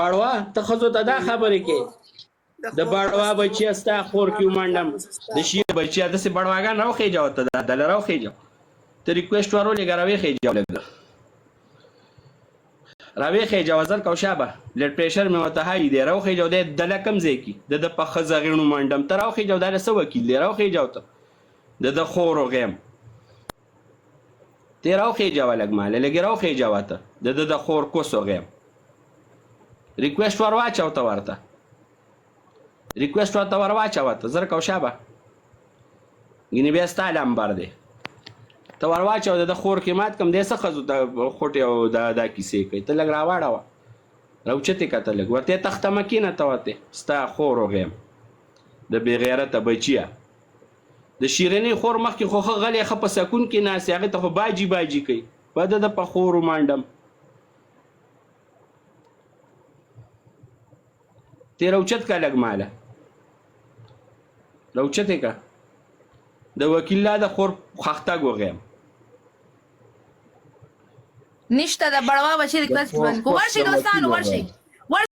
باړوا ته ښځو ته دا خبرې کې د باړوا بچی ستا خور کې ومنډم د شیر بچی داسې باړواګان راوخېجه ورته دا دله راوخېجه ته ریکویسټ ورولېږه راویخېجه لږ راویخېجه وزر کو شابه بلډ پریشر مې ورته هاي دی راوخېجه دی دله کم ځای کې د په ښځه غېڼو منډم ته راوخېجه دا له څه وکیل دی راوخېجه ورته د خور وغیم ته راوخېجه لږ ماله لږې راوخېجه ورته د خور کوس وغیم ریکویسټ ور واچو ته ورته ریکویسټ ورته ور واچو ته زر کو شابه ګینې بیا ستا لمبر دی ته ور واچو د خور کې مات کم دی څه ښځو ته خوټې او دا کیسې کوي ته لږ راواړوه راوچتې که ته لږ ورته یې تخته مه کښېنه ته ورته ستا خور وغیم د بې غیرته بچیه د شیرینۍ خور مخکې خو ښه غلی ښه په سکون کې ناست هغې ته خو باجي باجي کوي په د په خور ومانډم ته راوچت که لږ ماله راوچتې که د وکیل لا د خور خښتګ وغیم نشته د بړوا بچی د کلاس ورشي دوستانو ورشي